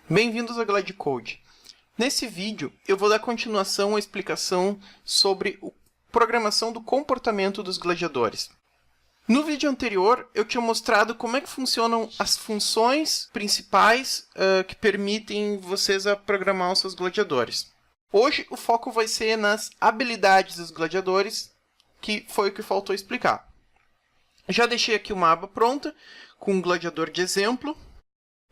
Bem-vindos a GladeCode. Nesse vídeo, eu vou dar continuação à explicação sobre a programação do comportamento dos gladiadores. No vídeo anterior, eu tinha mostrado como é que funcionam as funções principais que permitem vocês a programar os seus gladiadores. Hoje, o foco vai ser nas habilidades dos gladiadores, que foi o que faltou explicar. Já deixei aqui uma aba pronta, com um gladiador de exemplo,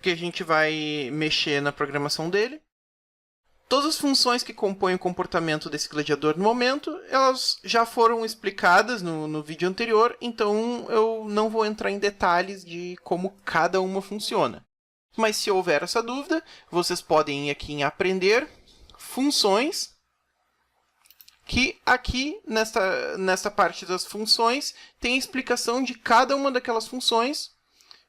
que a gente vai mexer na programação dele. Todas as funções que compõem o comportamento desse gladiador no momento, elas já foram explicadas no vídeo anterior, então eu não vou entrar em detalhes de como cada uma funciona. Mas se houver essa dúvida, vocês podem ir aqui em Aprender, Funções, que aqui nesta parte das funções tem a explicação de cada uma daquelas funções.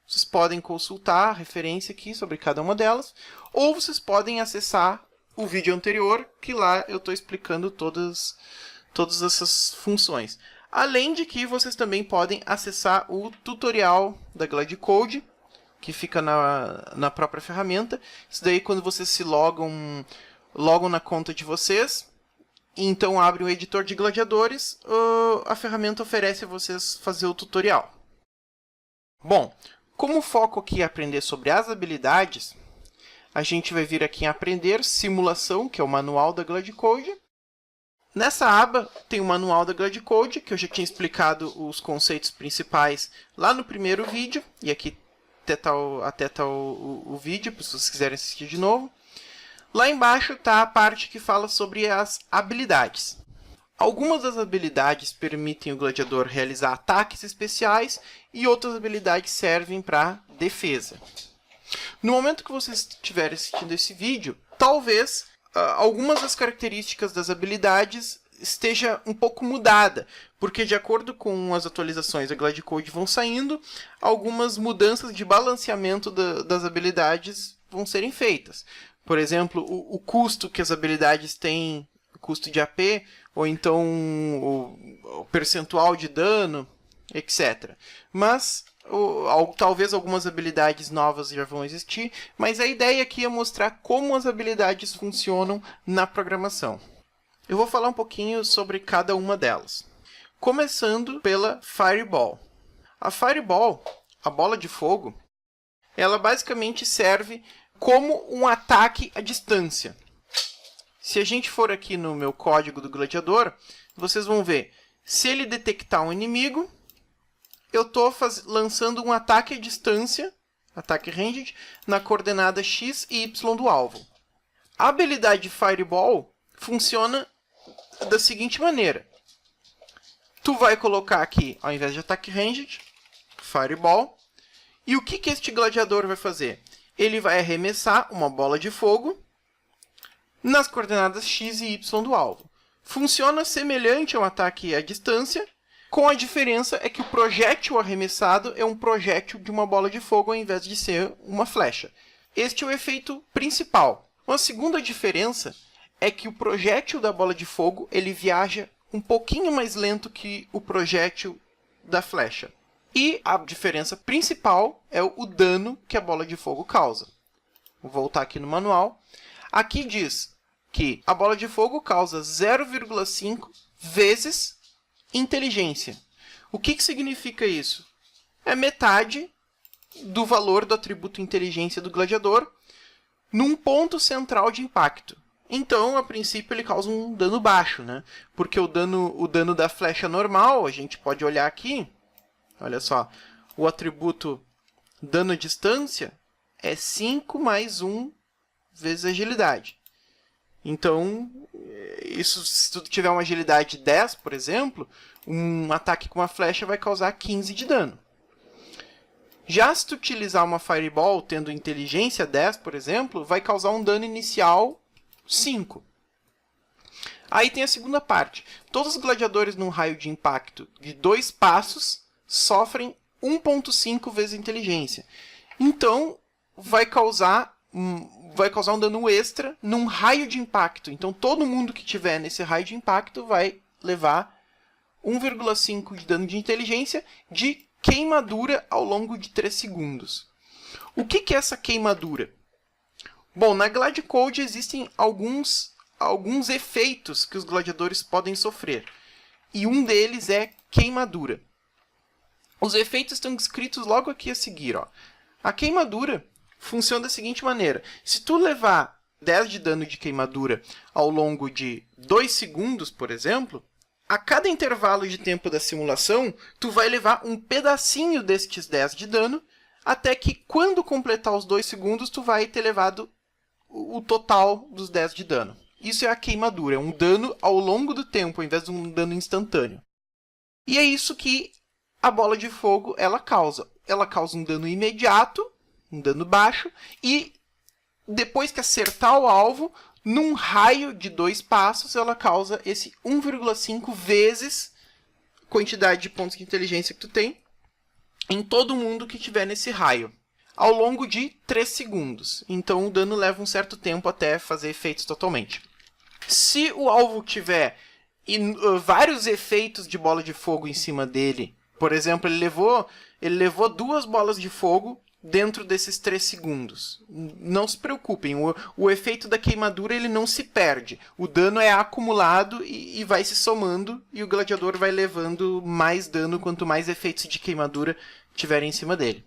Vocês podem consultar a referência aqui sobre cada uma delas, ou vocês podem acessar o vídeo anterior, que lá eu estou explicando todas essas funções. Além de que vocês também podem acessar o tutorial da GladeCode, que fica na própria ferramenta. Isso daí quando vocês se logam na conta de vocês, e então abrem o editor de gladiadores, a ferramenta oferece a vocês fazer o tutorial. Bom, como o foco aqui é aprender sobre as habilidades, a gente vai vir aqui em Aprender, Simulação, que é o manual da GladeCode. Nessa aba tem o manual da GladeCode, que eu já tinha explicado os conceitos principais lá no primeiro vídeo, e aqui até está o vídeo, se vocês quiserem assistir de novo. Lá embaixo está a parte que fala sobre as habilidades. Algumas das habilidades permitem o gladiador realizar ataques especiais e outras habilidades servem para defesa. No momento que você estiver assistindo esse vídeo, talvez algumas das características das habilidades esteja um pouco mudada, porque de acordo com as atualizações da GladeCode vão saindo, algumas mudanças de balanceamento das habilidades vão serem feitas. Por exemplo, o custo que as habilidades têm, o custo de AP, ou então o percentual de dano, etc. Mas talvez algumas habilidades novas já vão existir, mas a ideia aqui é mostrar como as habilidades funcionam na programação. Eu vou falar um pouquinho sobre cada uma delas. Começando pela Fireball. A Fireball, a bola de fogo, ela basicamente serve como um ataque à distância. Se a gente for aqui no meu código do gladiador, vocês vão ver, se ele detectar um inimigo, eu estou lançando um ataque à distância, ataque ranged, na coordenada x e y do alvo. A habilidade Fireball funciona da seguinte maneira. Tu vai colocar aqui, ao invés de ataque ranged, Fireball, e o que este gladiador vai fazer? Ele vai arremessar uma bola de fogo nas coordenadas x e y do alvo. Funciona semelhante a um ataque à distância, com a diferença é que o projétil arremessado é um projétil de uma bola de fogo ao invés de ser uma flecha. Este é o efeito principal. Uma segunda diferença é que o projétil da bola de fogo ele viaja um pouquinho mais lento que o projétil da flecha. E a diferença principal é o dano que a bola de fogo causa. Vou voltar aqui no manual. Aqui diz que a bola de fogo causa 0,5 vezes inteligência. O que significa isso? É metade do valor do atributo inteligência do gladiador num ponto central de impacto. Então, a princípio, ele causa um dano baixo, né? Porque o dano da flecha normal, a gente pode olhar aqui. Olha só, o atributo dano à distância é 5 mais 1 vezes agilidade. Então, isso, se tu tiver uma agilidade 10, por exemplo, um ataque com uma flecha vai causar 15 de dano. Já se tu utilizar uma Fireball tendo inteligência 10, por exemplo, vai causar um dano inicial 5. Aí tem a segunda parte. Todos os gladiadores num raio de impacto de 2 passos sofrem 1,5 vezes inteligência. Então, vai causar um dano extra num raio de impacto. Então, todo mundo que tiver nesse raio de impacto vai levar 1,5 de dano de inteligência de queimadura ao longo de 3 segundos. O que é essa queimadura? Bom, na Glide Code existem alguns efeitos que os gladiadores podem sofrer. E um deles é queimadura. Os efeitos estão descritos logo aqui a seguir. Ó. A queimadura funciona da seguinte maneira. Se tu levar 10 de dano de queimadura ao longo de 2 segundos, por exemplo, a cada intervalo de tempo da simulação, tu vai levar um pedacinho destes 10 de dano, até que quando completar os 2 segundos, tu vai ter levado o total dos 10 de dano. Isso é a queimadura, é um dano ao longo do tempo, ao invés de um dano instantâneo. E é isso que a bola de fogo ela causa. Ela causa um dano imediato, um dano baixo, e depois que acertar o alvo, num raio de 2 passos, ela causa esse 1,5 vezes a quantidade de pontos de inteligência que tu tem em todo mundo que estiver nesse raio, ao longo de 3 segundos. Então o dano leva um certo tempo até fazer efeitos totalmente. Se o alvo tiver vários efeitos de bola de fogo em cima dele, por exemplo, ele levou 2 bolas de fogo dentro desses 3 segundos. Não se preocupem, o efeito da queimadura ele não se perde. O dano é acumulado e vai se somando, e o gladiador vai levando mais dano quanto mais efeitos de queimadura tiverem em cima dele.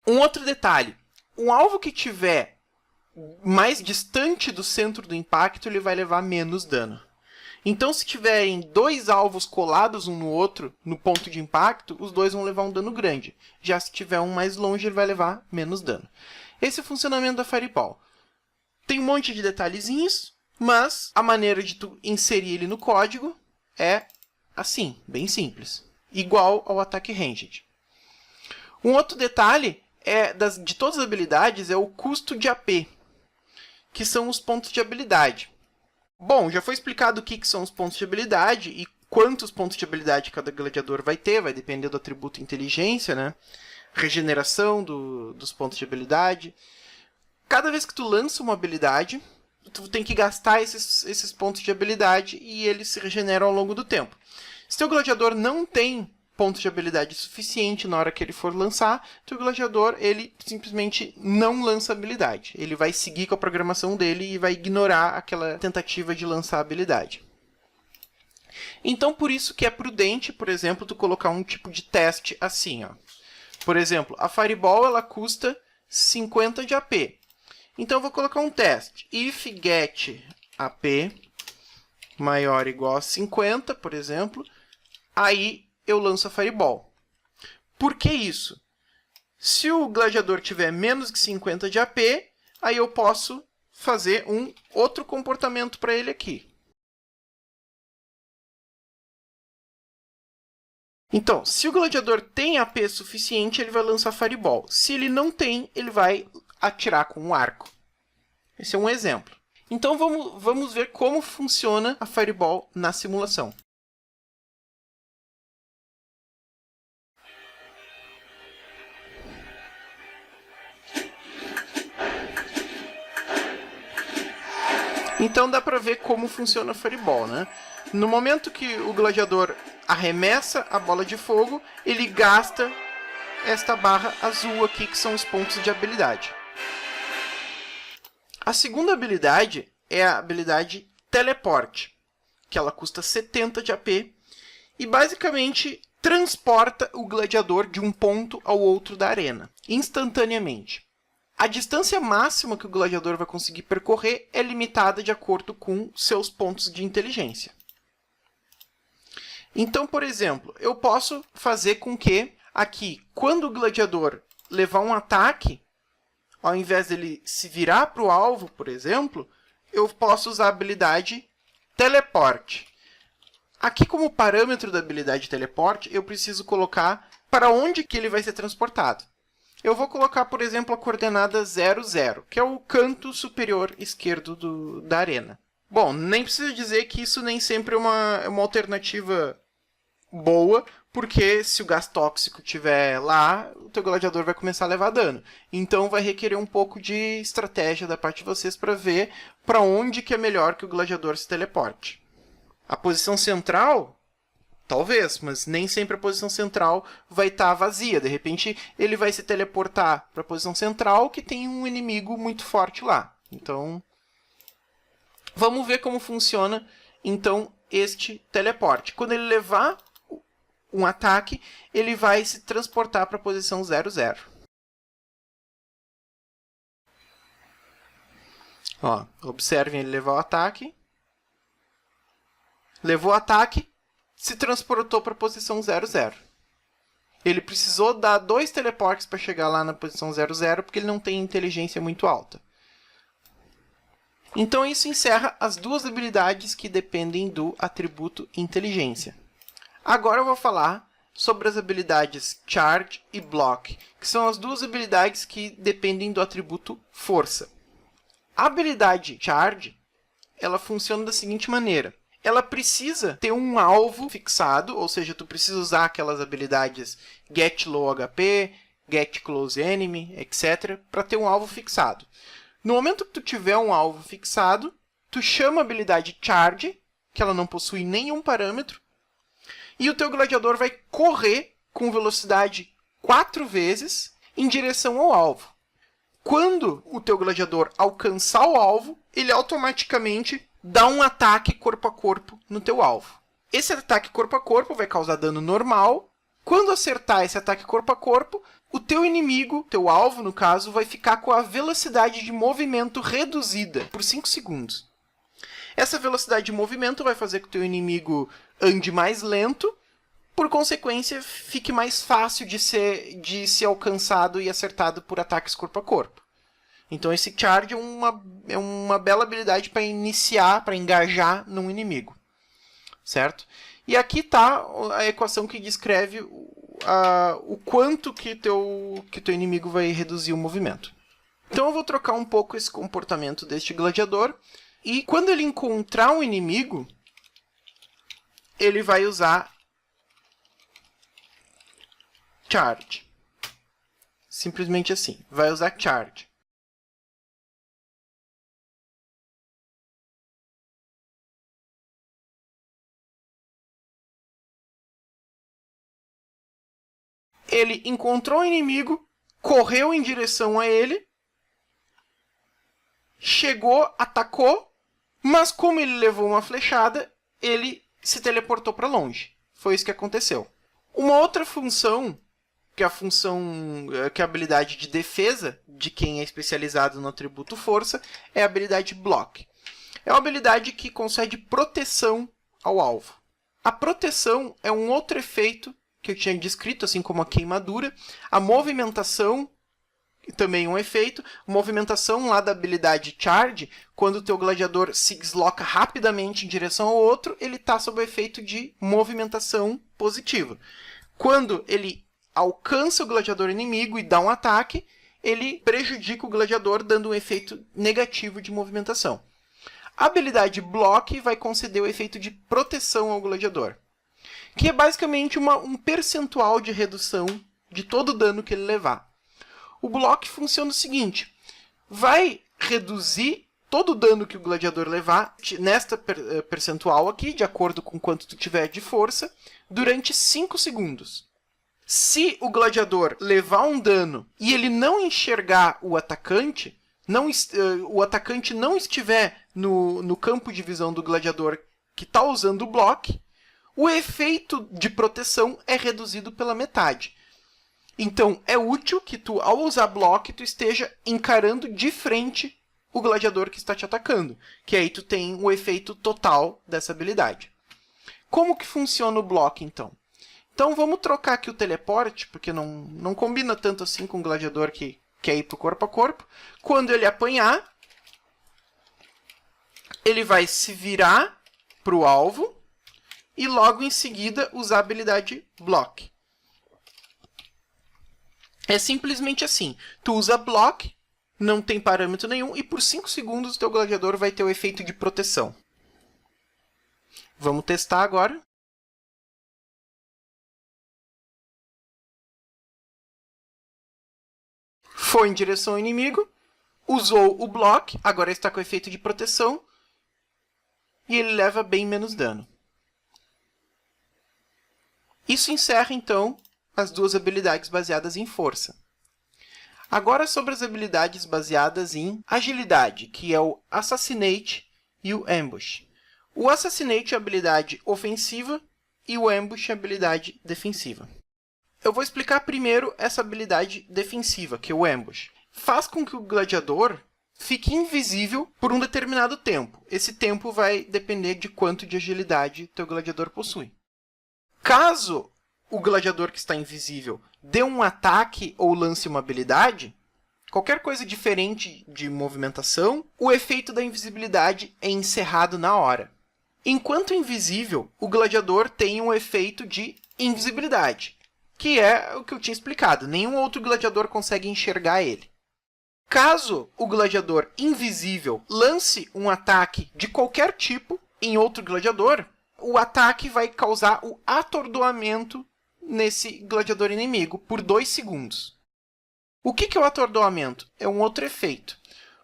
Um outro detalhe, um alvo que tiver mais distante do centro do impacto, ele vai levar menos dano. Então, se tiverem 2 alvos colados um no outro, no ponto de impacto, os dois vão levar um dano grande. Já se tiver um mais longe, ele vai levar menos dano. Esse é o funcionamento da Fireball. Tem um monte de detalhezinhos, mas a maneira de tu inserir ele no código é assim, bem simples. Igual ao ataque ranged. Um outro detalhe de todas as habilidades é o custo de AP, que são os pontos de habilidade. Bom, já foi explicado o que são os pontos de habilidade e quantos pontos de habilidade cada gladiador vai ter, vai depender do atributo inteligência, né? Regeneração dos pontos de habilidade. Cada vez que tu lança uma habilidade, tu tem que gastar esses pontos de habilidade e eles se regeneram ao longo do tempo. Se teu gladiador não tem pontos de habilidade suficiente na hora que ele for lançar, teu gladiador ele simplesmente não lança habilidade. Ele vai seguir com a programação dele e vai ignorar aquela tentativa de lançar a habilidade. Então, por isso que é prudente, por exemplo, tu colocar um tipo de teste assim. Ó. Por exemplo, a Fireball ela custa 50 de AP. Então, eu vou colocar um teste. If get AP maior ou igual a 50, por exemplo, aí eu lanço a Fireball. Por que isso? Se o gladiador tiver menos que 50 de AP, aí eu posso fazer um outro comportamento para ele aqui. Então, se o gladiador tem AP suficiente, ele vai lançar Fireball. Se ele não tem, ele vai atirar com um arco. Esse é um exemplo. Então, vamos ver como funciona a Fireball na simulação. Então dá para ver como funciona a Fireball, né? No momento que o gladiador arremessa a bola de fogo, ele gasta esta barra azul aqui, que são os pontos de habilidade. A segunda habilidade é a habilidade Teleporte, que ela custa 70 de AP e basicamente transporta o gladiador de um ponto ao outro da arena, instantaneamente. A distância máxima que o gladiador vai conseguir percorrer é limitada de acordo com seus pontos de inteligência. Então, por exemplo, eu posso fazer com que, aqui, quando o gladiador levar um ataque, ao invés dele se virar para o alvo, por exemplo, eu posso usar a habilidade Teleporte. Aqui, como parâmetro da habilidade Teleporte, eu preciso colocar para onde que ele vai ser transportado. Eu vou colocar, por exemplo, a coordenada 00, que é o canto superior esquerdo da arena. Bom, nem precisa dizer que isso nem sempre é uma alternativa boa, porque se o gás tóxico estiver lá, o teu gladiador vai começar a levar dano. Então vai requerer um pouco de estratégia da parte de vocês para ver para onde que é melhor que o gladiador se teleporte. A posição central Talvez, mas nem sempre a posição central vai estar vazia. De repente, ele vai se teleportar para a posição central que tem um inimigo muito forte lá. Então, vamos ver como funciona, então, este teleporte. Quando ele levar um ataque, ele vai se transportar para a posição 00. Ó, observem ele levar o ataque. Levou o ataque, se transportou para a posição 00. Ele precisou dar 2 teleportes para chegar lá na posição 00, porque ele não tem inteligência muito alta. Então, isso encerra as duas habilidades que dependem do atributo inteligência. Agora eu vou falar sobre as habilidades Charge e Block, que são as duas habilidades que dependem do atributo força. A habilidade Charge, ela funciona da seguinte maneira. Ela precisa ter um alvo fixado, ou seja, tu precisa usar aquelas habilidades Get Low HP, Get Close Enemy, etc., para ter um alvo fixado. No momento que tu tiver um alvo fixado, tu chama a habilidade Charge, que ela não possui nenhum parâmetro, e o teu gladiador vai correr com velocidade 4 vezes em direção ao alvo. Quando o teu gladiador alcançar o alvo, ele automaticamente dá um ataque corpo a corpo no teu alvo. Esse ataque corpo a corpo vai causar dano normal. Quando acertar esse ataque corpo a corpo, o teu inimigo, teu alvo no caso, vai ficar com a velocidade de movimento reduzida por 5 segundos. Essa velocidade de movimento vai fazer com que o teu inimigo ande mais lento, por consequência, fique mais fácil de ser alcançado e acertado por ataques corpo a corpo. Então esse Charge é uma bela habilidade para iniciar, para engajar num inimigo. Certo? E aqui está a equação que descreve o quanto que teu inimigo vai reduzir o movimento. Então eu vou trocar um pouco esse comportamento deste gladiador. E quando ele encontrar um inimigo, ele vai usar Charge. Simplesmente assim. Vai usar Charge. Ele encontrou um inimigo, correu em direção a ele, chegou, atacou, mas como ele levou uma flechada, ele se teleportou para longe. Foi isso que aconteceu. Uma outra função, que é a habilidade de defesa de quem é especializado no atributo força, é a habilidade Block. É uma habilidade que concede proteção ao alvo. A proteção é um outro efeito que eu tinha descrito, assim como a queimadura. A movimentação também um efeito. Movimentação lá da habilidade Charge, quando o teu gladiador se desloca rapidamente em direção ao outro, ele está sob o efeito de movimentação positiva. Quando ele alcança o gladiador inimigo e dá um ataque, ele prejudica o gladiador, dando um efeito negativo de movimentação. A habilidade Block vai conceder o efeito de proteção ao gladiador, que é basicamente um percentual de redução de todo o dano que ele levar. O Block funciona o seguinte: vai reduzir todo o dano que o gladiador levar, nesta percentual aqui, de acordo com quanto tu tiver de força, durante 5 segundos. Se o gladiador levar um dano e ele não enxergar o atacante, o atacante não estiver no campo de visão do gladiador que está usando o Block, o efeito de proteção é reduzido pela metade. Então, é útil que tu, ao usar Block, tu esteja encarando de frente o gladiador que está te atacando, que aí tu tem o efeito total dessa habilidade. Como que funciona o Block, então? Então, vamos trocar aqui o teleporte, porque não combina tanto assim com o gladiador que quer ir para o corpo a corpo. Quando ele apanhar, ele vai se virar para o alvo e logo em seguida usar a habilidade Block. É simplesmente assim. Tu usa Block, não tem parâmetro nenhum, e por 5 segundos o teu gladiador vai ter o efeito de proteção. Vamos testar agora. Foi em direção ao inimigo, usou o Block, agora está com o efeito de proteção, e ele leva bem menos dano. Isso encerra, então, as duas habilidades baseadas em força. Agora sobre as habilidades baseadas em agilidade, que é o Assassinate e o Ambush. O Assassinate é a habilidade ofensiva e o Ambush é a habilidade defensiva. Eu vou explicar primeiro essa habilidade defensiva, que é o Ambush. Faz com que o gladiador fique invisível por um determinado tempo. Esse tempo vai depender de quanto de agilidade teu gladiador possui. Caso o gladiador que está invisível dê um ataque ou lance uma habilidade, qualquer coisa diferente de movimentação, o efeito da invisibilidade é encerrado na hora. Enquanto invisível, o gladiador tem um efeito de invisibilidade, que é o que eu tinha explicado. Nenhum outro gladiador consegue enxergar ele. Caso o gladiador invisível lance um ataque de qualquer tipo em outro gladiador, o ataque vai causar o atordoamento nesse gladiador inimigo por 2 segundos. O que é o atordoamento? É um outro efeito.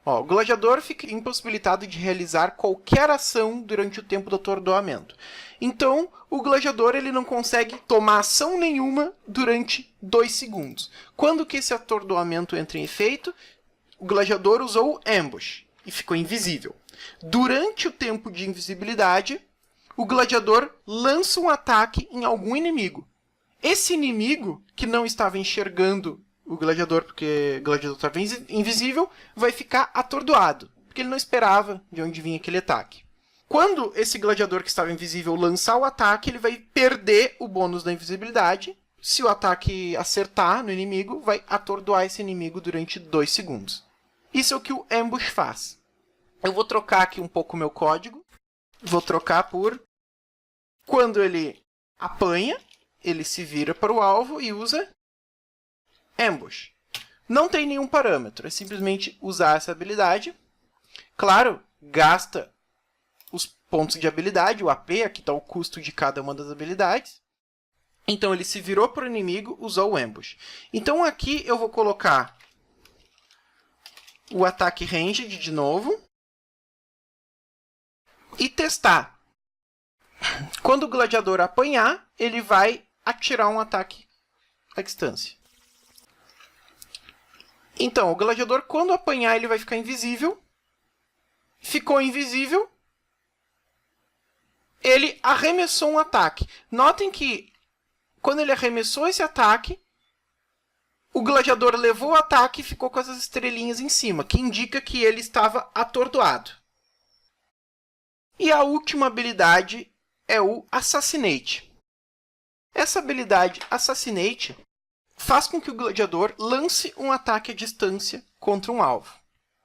O gladiador fica impossibilitado de realizar qualquer ação durante o tempo do atordoamento. Então, o gladiador ele não consegue tomar ação nenhuma durante 2 segundos. Quando que esse atordoamento entra em efeito? O gladiador usou o Ambush e ficou invisível. Durante o tempo de invisibilidade, o gladiador lança um ataque em algum inimigo. Esse inimigo, que não estava enxergando o gladiador, porque o gladiador estava invisível, vai ficar atordoado, porque ele não esperava de onde vinha aquele ataque. Quando esse gladiador que estava invisível lançar o ataque, ele vai perder o bônus da invisibilidade. Se o ataque acertar no inimigo, vai atordoar esse inimigo durante 2 segundos. Isso é o que o Ambush faz. Eu vou trocar aqui um pouco o meu código. Vou trocar por... Quando ele apanha, ele se vira para o alvo e usa Ambush. Não tem nenhum parâmetro, é simplesmente usar essa habilidade. Claro, gasta os pontos de habilidade, o AP, aqui está o custo de cada uma das habilidades. Então ele se virou para o inimigo, usou o Ambush. Então aqui eu vou colocar o ataque ranged de novo e testar. Quando o gladiador apanhar, ele vai atirar um ataque à distância. Então, o gladiador, quando apanhar, ele vai ficar invisível. Ficou invisível. Ele arremessou um ataque. Notem que, quando ele arremessou esse ataque, o gladiador levou o ataque e ficou com essas estrelinhas em cima, que indica que ele estava atordoado. E a última habilidade é o Assassinate. Essa habilidade Assassinate faz com que o gladiador lance um ataque à distância contra um alvo.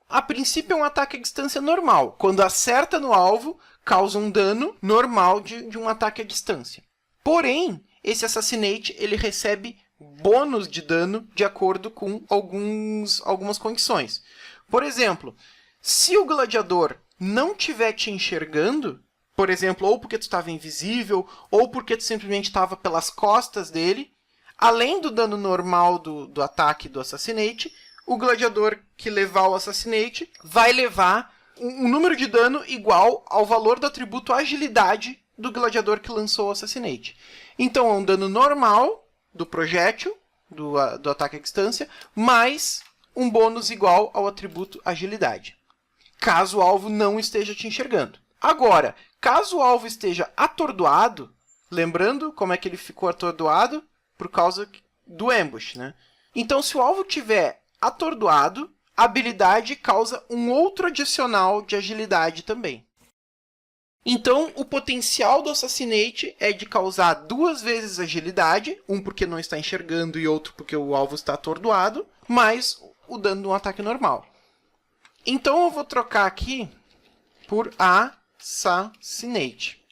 A princípio é um ataque à distância normal. Quando acerta no alvo, causa um dano normal de um ataque à distância. Porém, esse Assassinate ele recebe bônus de dano de acordo com algumas condições. Por exemplo, se o gladiador não estiver te enxergando, por exemplo, ou porque tu estava invisível, ou porque tu simplesmente estava pelas costas dele, além do dano normal do ataque do Assassinate, o gladiador que levar o Assassinate vai levar um número de dano igual ao valor do atributo Agilidade do gladiador que lançou o Assassinate. Então, é um dano normal do projétil, do ataque à distância, mais um bônus igual ao atributo Agilidade, caso o alvo não esteja te enxergando. Agora, caso o alvo esteja atordoado, lembrando como é que ele ficou atordoado? Por causa do Ambush, né? Então, se o alvo estiver atordoado, a habilidade causa um outro adicional de agilidade também. Então, o potencial do Assassinate é de causar 2 vezes agilidade, um porque não está enxergando e outro porque o alvo está atordoado, mais o dano de um ataque normal. Então, eu vou trocar aqui por Assassinate.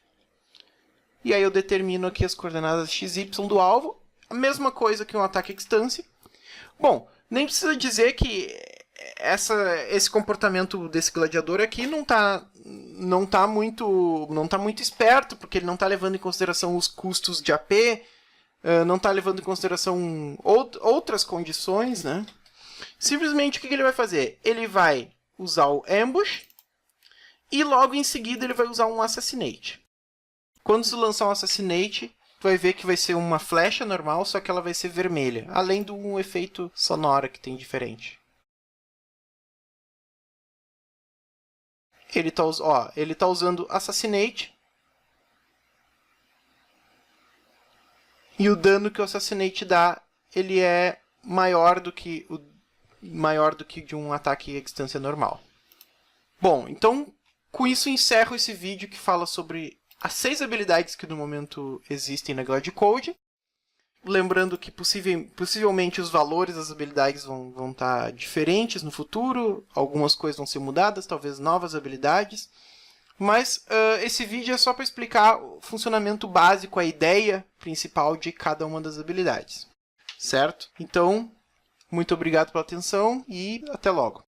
E aí eu determino aqui as coordenadas x, y do alvo. A mesma coisa que um ataque à distância. Bom, nem precisa dizer que esse comportamento desse gladiador aqui não tá muito esperto, porque ele não está levando em consideração os custos de AP, não está levando em consideração outras condições, né? Simplesmente o que ele vai fazer? Ele vai usar o Ambush e logo em seguida ele vai usar um Assassinate. Quando se lançar um Assassinate, vai ver que vai ser uma flecha normal, só que ela vai ser vermelha, além de um efeito sonoro que tem diferente. Ele tá usando Assassinate. E o dano que o Assassinate dá, ele é maior do que de um ataque à distância normal. Bom, então com isso encerro esse vídeo que fala sobre as 6 habilidades que no momento existem na Gladiecode. Lembrando que possivelmente os valores das habilidades vão estar diferentes no futuro, algumas coisas vão ser mudadas, talvez novas habilidades. Mas esse vídeo é só para explicar o funcionamento básico, a ideia principal de cada uma das habilidades. Certo? Então, muito obrigado pela atenção e até logo.